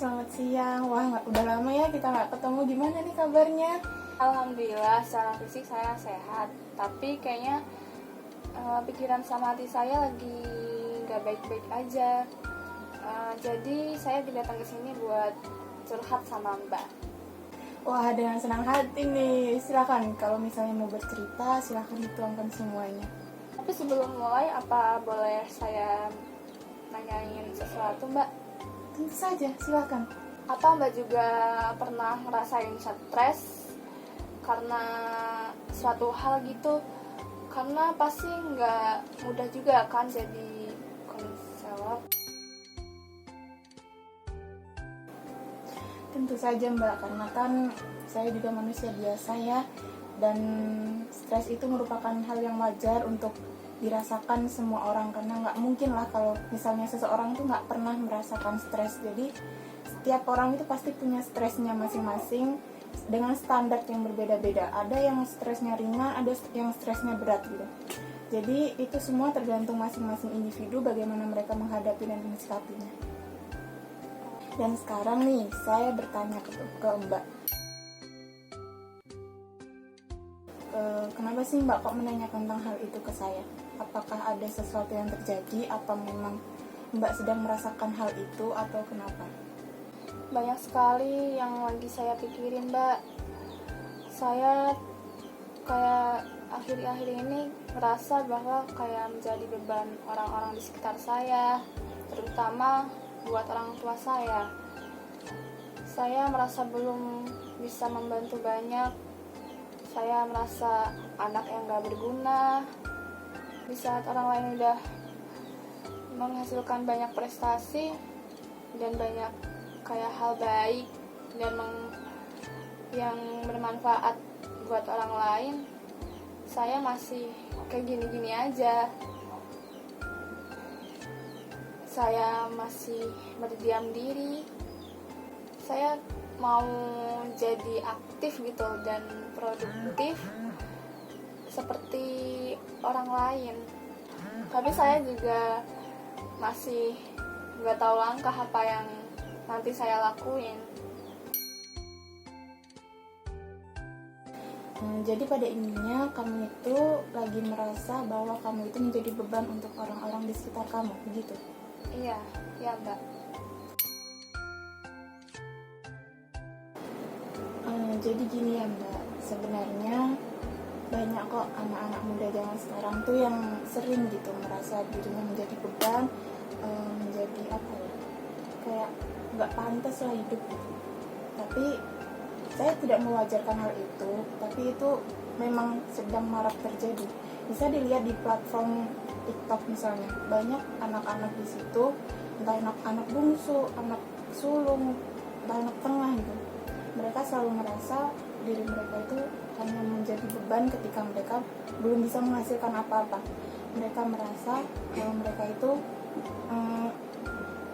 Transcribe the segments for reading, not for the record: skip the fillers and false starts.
selamat siang. Wah, udah lama ya kita nggak ketemu. Gimana nih kabarnya? Alhamdulillah, secara fisik saya sehat. Tapi kayaknya pikiran sama hati saya lagi nggak baik-baik aja. Jadi saya datang ke sini buat curhat sama Mbak. Wah, dengan senang hati nih. Silakan, kalau misalnya mau bercerita, silakan dituangkan semuanya. Tapi sebelum mulai, apa boleh saya nanyain sesuatu, Mbak? Tentu saja, silakan. Apa Mbak juga pernah ngerasain stres karena suatu hal gitu? Karena pasti nggak mudah juga kan jadi konselor. Tentu saja Mbak, karena kan saya juga manusia biasa ya. Dan stres itu merupakan hal yang wajar untuk dirasakan semua orang. Karena nggak mungkin lah kalau misalnya seseorang tuh nggak pernah merasakan stres. Jadi setiap orang itu pasti punya stresnya masing-masing dengan standar yang berbeda-beda. Ada yang stresnya ringan, ada yang stresnya berat gitu. Jadi itu semua tergantung masing-masing individu bagaimana mereka menghadapi dan mensikapinya. Dan sekarang nih, saya bertanya ke Mbak. Kenapa sih Mbak kok menanya tentang hal itu ke saya? Apakah ada sesuatu yang terjadi? Apa memang Mbak sedang merasakan hal itu atau kenapa? Banyak sekali yang lagi saya pikirin, Mbak. Saya kayak akhir-akhir ini merasa bahwa kayak menjadi beban orang-orang di sekitar saya, terutama buat orang tua saya. Saya merasa belum bisa membantu banyak. Saya merasa anak yang gak berguna. Di saat orang lain udah menghasilkan banyak prestasi dan banyak kayak hal baik dan yang bermanfaat buat orang lain, saya masih kayak gini-gini aja. Saya masih berdiam diri. Saya mau jadi aktif gitu dan produktif seperti orang lain. Tapi saya juga masih nggak tahu langkah apa yang nanti saya lakuin. Jadi pada intinya kamu itu lagi merasa bahwa kamu itu menjadi beban untuk orang-orang di sekitar kamu, begitu? Iya, Mbak. Jadi gini ya Mbak, sebenarnya banyak kok anak-anak muda zaman sekarang tuh yang sering gitu merasa dirinya menjadi beban, menjadi apa ya, kayak nggak pantas lah hidup gitu. Tapi saya tidak mewajarkan hal itu, tapi itu memang sedang marak terjadi. Bisa dilihat di platform TikTok misalnya, banyak anak-anak di situ, entah anak-anak bungsu, anak sulung, entah anak tengah gitu. Mereka selalu merasa diri mereka itu hanya menjadi beban ketika mereka belum bisa menghasilkan apa-apa. Mereka merasa kalau mereka itu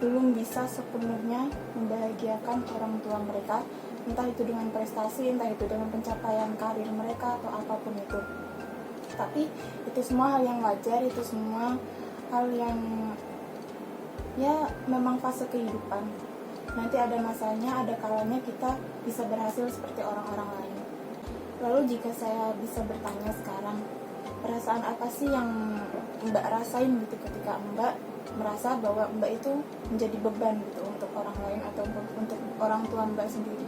belum bisa sepenuhnya membahagiakan orang tua mereka, entah itu dengan prestasi, entah itu dengan pencapaian karir mereka atau apapun itu. Tapi itu semua hal yang wajar, itu semua hal yang ya memang fase kehidupan. Nanti ada masanya, ada kalanya kita bisa berhasil seperti orang-orang lain. Lalu jika saya bisa bertanya sekarang, perasaan apa sih yang Mbak rasain gitu ketika Mbak merasa bahwa Mbak itu menjadi beban gitu untuk orang lain atau untuk orang tua Mbak sendiri?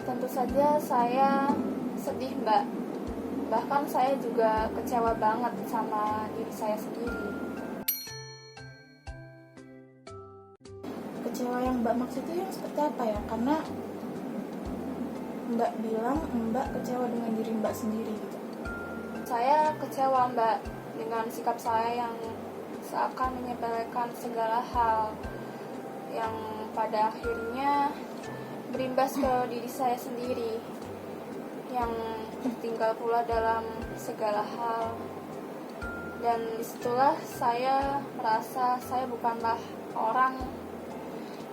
Tentu saja saya sedih, Mbak. Bahkan saya juga kecewa banget sama diri saya sendiri. Kecewa yang Mbak maksud itu yang seperti apa ya? Karena Mbak bilang Mbak kecewa dengan diri Mbak sendiri gitu. Saya kecewa, Mbak, dengan sikap saya yang seakan menyepelekan segala hal, yang pada akhirnya berimbas ke diri saya sendiri, yang tertinggal pula dalam segala hal. Dan disitulah saya merasa saya bukanlah orang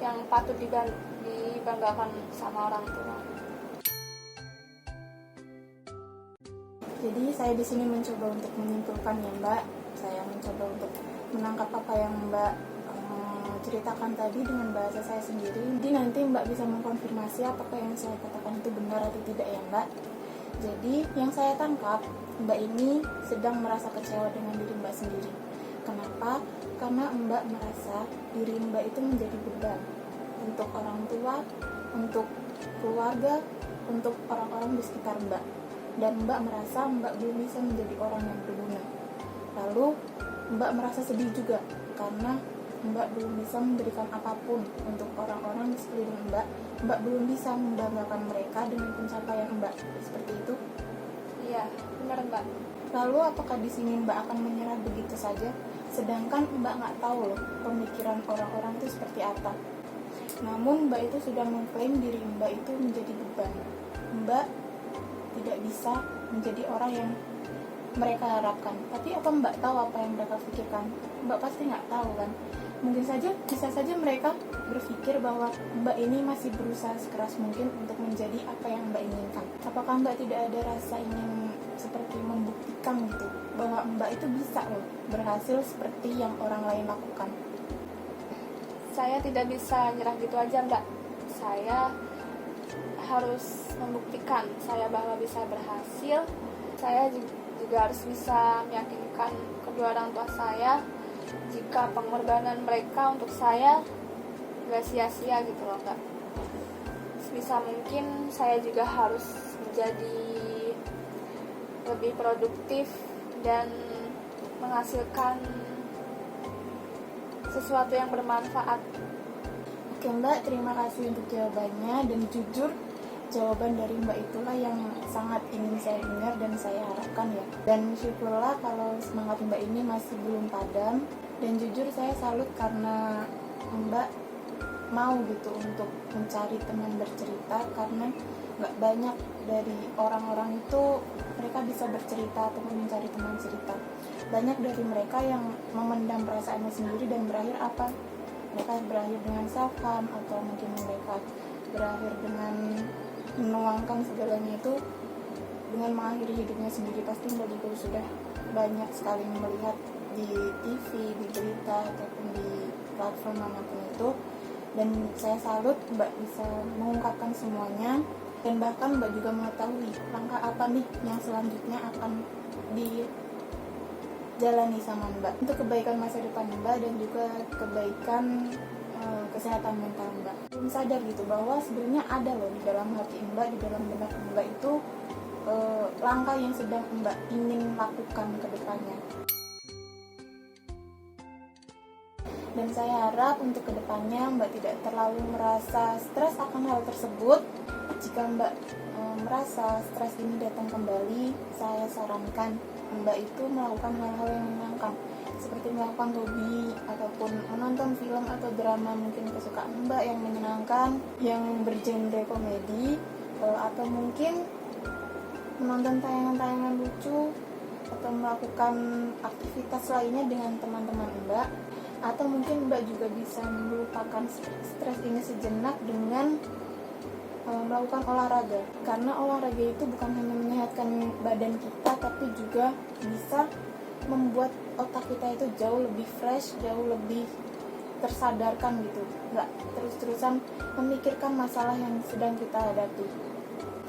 yang patut dibanggakan sama orang tua. Jadi saya di sini mencoba untuk menyimpulkan ya Mbak. Saya mencoba untuk menangkap apa yang Mbak ceritakan tadi dengan bahasa saya sendiri. Jadi nanti Mbak bisa mengkonfirmasi apakah yang saya katakan itu benar atau tidak ya Mbak. Jadi yang saya tangkap, Mbak ini sedang merasa kecewa dengan diri Mbak sendiri. Kenapa? Karena Mbak merasa diri Mbak itu menjadi beban untuk orang tua, untuk keluarga, untuk orang-orang di sekitar Mbak. Dan Mbak merasa Mbak belum bisa menjadi orang yang berguna. Lalu Mbak merasa sedih juga karena Mbak belum bisa memberikan apapun untuk orang-orang di sekeliling Mbak. Mbak belum bisa membanggakan mereka dengan pencapaian Mbak. Seperti itu. Iya, benar Mbak. Lalu apakah di sini Mbak akan menyerah begitu saja? Sedangkan Mbak nggak tahu loh pemikiran orang-orang itu seperti apa. Namun Mbak itu sudah mengklaim diri Mbak itu menjadi beban. Mbak tidak bisa menjadi orang yang mereka harapkan. Tapi apa Mbak tahu apa yang mereka pikirkan? Mbak pasti nggak tahu kan? Mungkin saja, bisa saja mereka berpikir bahwa Mbak ini masih berusaha sekeras mungkin untuk menjadi apa yang Mbak inginkan. Apakah Mbak tidak ada rasa ingin seperti membuktikan gitu bahwa Mbak itu bisa loh berhasil seperti yang orang lain lakukan? Saya tidak bisa nyerah gitu aja Mbak. Saya harus membuktikan saya bahwa bisa berhasil. Saya juga harus bisa meyakinkan kedua orang tua saya jika pengorbanan mereka untuk saya gak sia-sia gitu loh Mbak. Sebisa mungkin saya juga harus menjadi lebih produktif dan menghasilkan sesuatu yang bermanfaat. Oke Mbak, terima kasih untuk jawabannya. Dan jujur, jawaban dari Mbak itulah yang sangat ingin saya dengar dan saya harapkan ya. Dan syukurlah kalau semangat Mbak ini masih belum padam. Dan jujur saya salut karena Mbak mau gitu untuk mencari teman bercerita, karena gak banyak dari orang-orang itu mereka bisa bercerita ataupun mencari teman cerita. Banyak dari mereka yang memendam perasaannya sendiri dan berakhir apa? Mereka berakhir dengan self harm, atau mungkin mereka berakhir dengan menuangkan segalanya itu dengan mengakhiri hidupnya sendiri. Pasti Mbak juga sudah banyak sekali melihat di TV, di berita, ataupun di platform manapun itu. Dan saya salut Mbak bisa mengungkapkan semuanya, dan bahkan Mbak juga mengetahui langkah apa nih yang selanjutnya akan dijalani sama Mbak untuk kebaikan masa depan Mbak dan juga kebaikan kesehatan mental Mbak. Belum sadar gitu bahwa sebenarnya ada loh di dalam hati Mbak, di dalam benak Mbak itu langkah yang sedang Mbak ingin lakukan ke depannya. Dan saya harap untuk kedepannya Mbak tidak terlalu merasa stres akan hal tersebut. Jika Mbak merasa stres ini datang kembali, saya sarankan Mbak itu melakukan hal-hal yang menyenangkan, seperti melakukan hobi ataupun menonton film atau drama mungkin kesukaan Mbak yang menyenangkan, yang bergenre komedi, atau mungkin menonton tayangan-tayangan lucu, atau melakukan aktivitas lainnya dengan teman-teman Mbak. Atau mungkin Mbak juga bisa melupakan stres ini sejenak dengan melakukan olahraga, karena olahraga itu bukan hanya menyehatkan badan kita, tapi juga bisa membuat otak kita itu jauh lebih fresh, jauh lebih tersadarkan gitu, nggak terus-terusan memikirkan masalah yang sedang kita hadapi.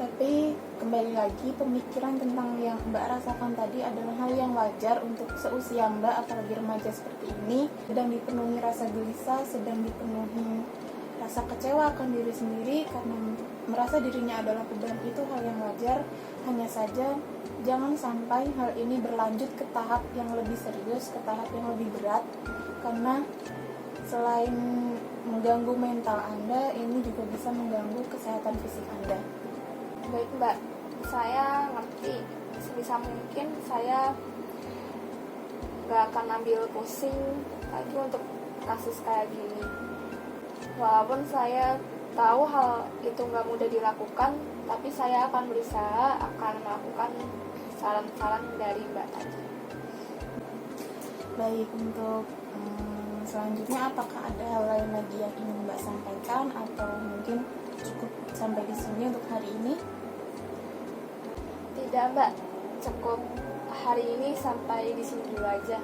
Tapi kembali lagi, pemikiran tentang yang Mbak rasakan tadi adalah hal yang wajar untuk seusia Mbak, apalagi remaja seperti ini, sedang dipenuhi rasa gelisah, sedang dipenuhi rasa kecewa akan diri sendiri karena merasa dirinya adalah beban. Itu hal yang wajar. Hanya saja jangan sampai hal ini berlanjut ke tahap yang lebih serius, ke tahap yang lebih berat, karena selain mengganggu mental Anda, ini juga bisa mengganggu kesehatan fisik Anda. Baik Mbak, saya ngerti. Sebisa mungkin saya gak akan ambil pusing lagi untuk kasus kayak gini. Walaupun saya tahu hal itu gak mudah dilakukan, tapi saya akan berusaha, akan melakukan saran-saran dari Mbak tadi. Baik, untuk selanjutnya apakah ada hal lain lagi yang ingin Mbak sampaikan, atau mungkin cukup sampai di sini untuk hari ini? Tidak Mbak, cukup hari ini sampai di sini dulu aja.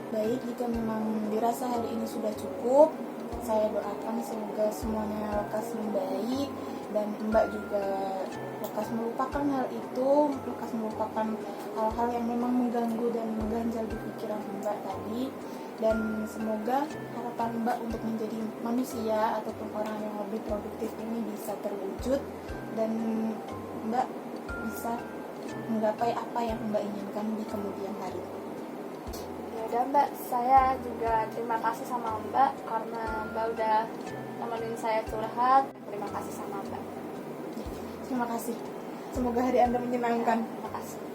Baik, jika memang dirasa hari ini sudah cukup, saya doakan semoga semuanya lekas membaik dan Mbak juga lekas melupakan hal itu, lekas melupakan hal-hal yang memang mengganggu dan mengganjal di pikiran Mbak tadi. Dan semoga harapan Mbak untuk menjadi manusia ataupun orang yang lebih produktif ini bisa terwujud dan Mbak bisa menggapai apa yang Mbak inginkan di kemudian hari. Ya udah Mbak, saya juga terima kasih sama Mbak karena Mbak udah nemenin saya curhat. Terima kasih sama Mbak. Terima kasih. Semoga hari Anda menyenangkan. Terima kasih.